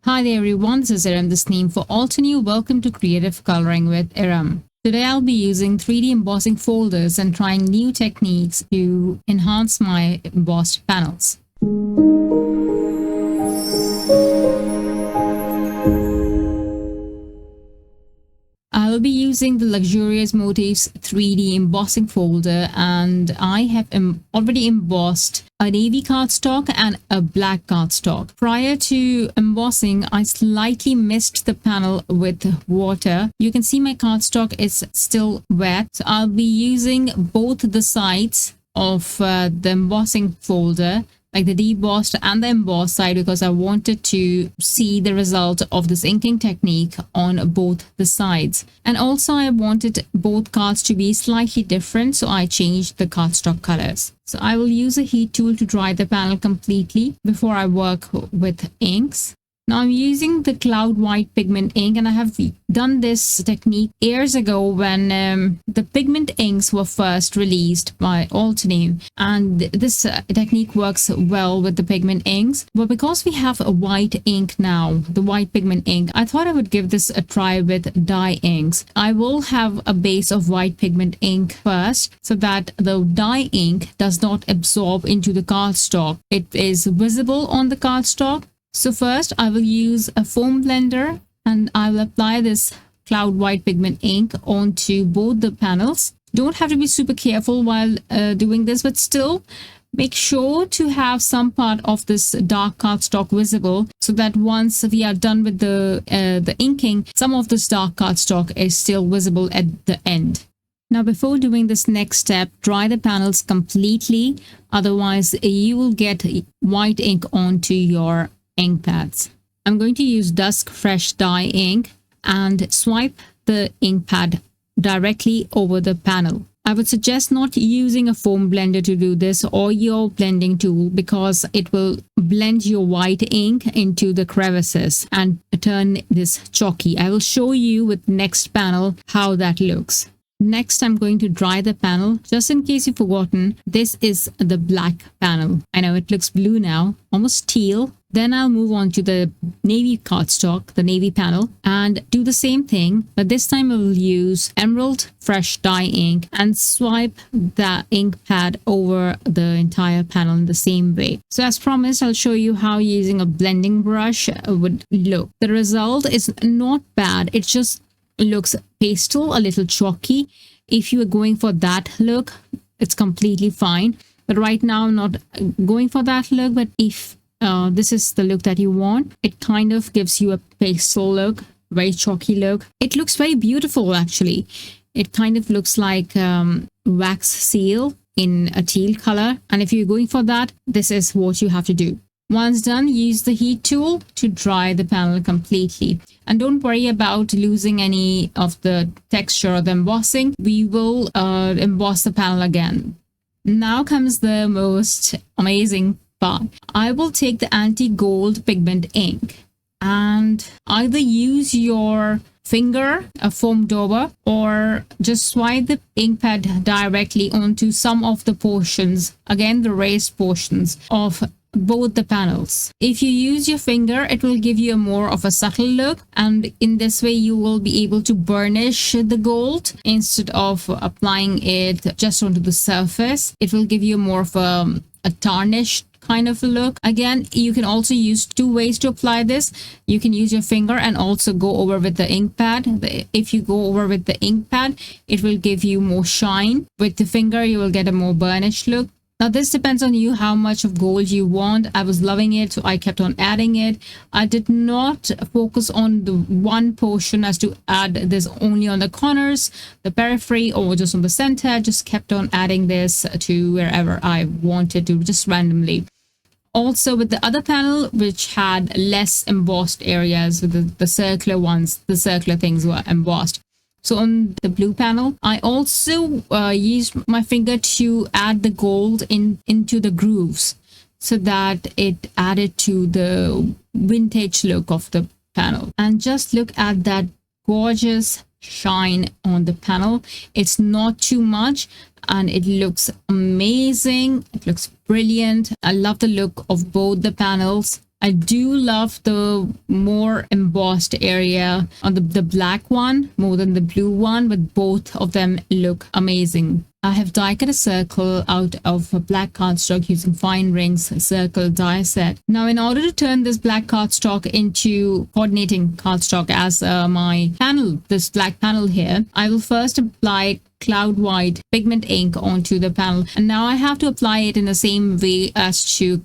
Hi there everyone, this is Tasneem for Altenew. Welcome to Creative Coloring with Iram. Today I'll be using 3D embossing folders and trying new techniques to enhance my embossed panels. I will be using the luxurious Motifs 3D embossing folder, and I have already embossed a navy cardstock and a black cardstock. Prior to embossing, I slightly mist the panel with water. You can see my cardstock is still wet, so I'll be using both the sides of the embossing folder, like the debossed and the embossed side, because I wanted to see the result of this inking technique on both the sides. And also I wanted both cards to be slightly different, so I changed the cardstock colors. So I will use a heat tool to dry the panel completely before I work with inks. Now I'm using the Cloud White Pigment ink, and I have done this technique years ago when the pigment inks were first released by Altenew, and this technique works well with the pigment inks. But because we have a white ink now, the white pigment ink, I thought I would give this a try with dye inks. I will have a base of white pigment ink first so that the dye ink does not absorb into the cardstock. It is visible on the cardstock. So first I will use a foam blender and I will apply this Cloud White Pigment ink onto both the panels. Don't have to be super careful while doing this, but still make sure to have some part of this dark cardstock visible, so that once we are done with the inking, some of this dark cardstock is still visible at the end. Now before doing this next step, dry the panels completely, otherwise you will get white ink onto your ink pads. I'm going to use Dusk Fresh dye ink and swipe the ink pad directly over the panel. I would suggest not using a foam blender to do this, or your blending tool, because it will blend your white ink into the crevices and turn this chalky. I will show you with next panel how that looks. Next, I'm going to dry the panel. Just in case you've forgotten, this is the black panel. I know it looks blue now, almost teal. Then I'll move on to the navy cardstock, the navy panel, and do the same thing, but this time I will use Emerald Fresh dye ink and swipe the ink pad over the entire panel in the same way. So as promised, I'll show you how using a blending brush would look. The result is not bad. It just looks pastel, a little chalky. If you are going for that look, it's completely fine. But right now I'm not going for that look, but if this is the look that you want, it kind of gives you a pastel look, very chalky look. It looks very beautiful actually. It kind of looks like wax seal in a teal color, and if you're going for that, this is what you have to do. Once done, use the heat tool to dry the panel completely, and don't worry about losing any of the texture of the embossing. We will emboss the panel again. Now comes the most amazing part. I will take the anti-gold pigment ink and either use your finger, a foam dauber, or just swipe the ink pad directly onto some of the portions, again the raised portions of both the panels. If you use your finger, it will give you a more of a subtle look, and in this way you will be able to burnish the gold instead of applying it just onto the surface. It will give you more of a tarnished kind of a look. Again, you can also use two ways to apply this. You can use your finger and also go over with the ink pad. If you go over with the ink pad, it will give you more shine. With the finger, you will get a more burnished look. Now this depends on you how much of gold you want. I was loving it, so I kept on adding it. I did not focus on the one portion as to add this only on the corners, the periphery, or just on the center. I just kept on adding this to wherever I wanted to, just randomly. Also with the other panel, which had less embossed areas, with the circular ones, the circular things were embossed. So on the blue panel, I also used my finger to add the gold into the grooves, so that it added to the vintage look of the panel. And just look at that gorgeous shine on the panel. It's not too much, and it looks amazing. It looks brilliant. I love the look of both the panels. I do love the more embossed area on the black one more than the blue one, but both of them look amazing. I have die cut a circle out of a black cardstock using fine rings circle die set. Now, in order to turn this black cardstock into coordinating cardstock as my panel, this black panel here, I will first apply cloud white pigment ink onto the panel, and now I have to apply it in the same way as to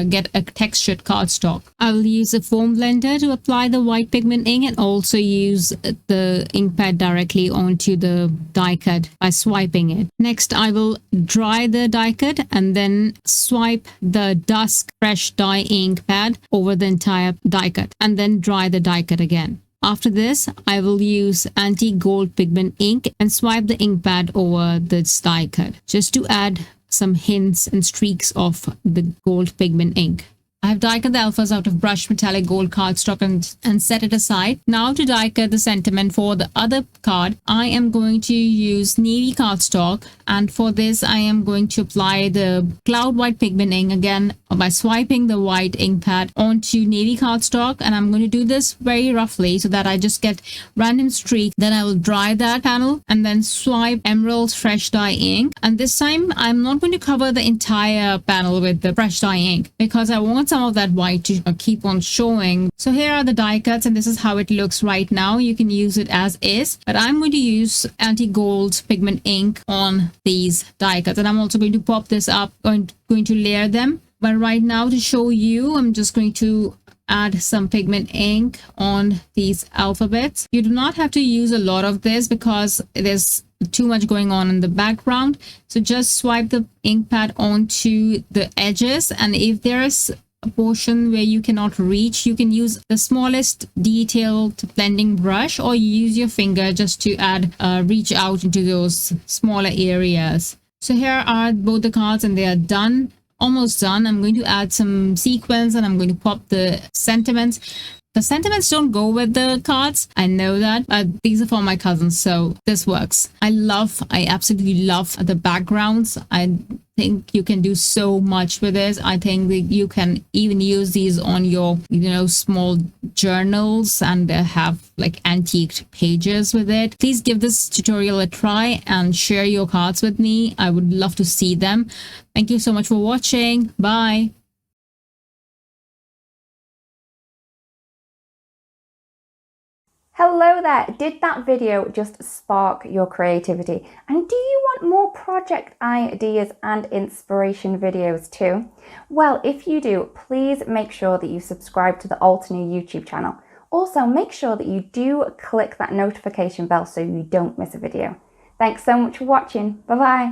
get a textured cardstock. I will use a foam blender to apply the white pigment ink and also use the ink pad directly onto the die cut by swiping it. Next, I will dry the die cut and then swipe the dusk fresh dye ink pad over the entire die cut and then dry the die cut again. After this, I will use anti-gold pigment ink and swipe the ink pad over this die cut just to add some hints and streaks of the gold pigment ink. I have die cut the alphas out of brushed metallic gold cardstock and set it aside. Now to die cut the sentiment for the other card, I am going to use navy cardstock, and for this I am going to apply the cloud white pigment ink again by swiping the white ink pad onto navy cardstock, and I'm going to do this very roughly so that I just get random streak. Then I will dry that panel and then swipe emerald fresh dye ink, and this time I'm not going to cover the entire panel with the fresh dye ink because I want some of that white to keep on showing. So here are the die cuts, and this is how it looks right now. You can use it as is, but I'm going to use anti-gold pigment ink on these die cuts, and I'm also going to pop this up, going to layer them. But right now, to show you, I'm just going to add some pigment ink on these alphabets. You do not have to use a lot of this because there's too much going on in the background. So just swipe the ink pad onto the edges, and if there's a portion where you cannot reach, you can use the smallest detailed blending brush, or you use your finger just to add reach out into those smaller areas. So here are both the cards, and they are done, almost done. I'm going to add some sequins, and I'm going to pop the sentiments. The sentiments don't go with the cards, I know that, but these are for my cousins, so this works. I absolutely love the backgrounds. I think you can do so much with this. I think that you can even use these on your, small journals and have like antiqued pages with it. Please give this tutorial a try and share your cards with me. I would love to see them. Thank you so much for watching. Bye. Hello there! Did that video just spark your creativity? And do you want more project ideas and inspiration videos too? Well, if you do, please make sure that you subscribe to the Altenew YouTube channel. Also, make sure that you do click that notification bell so you don't miss a video. Thanks so much for watching. Bye bye!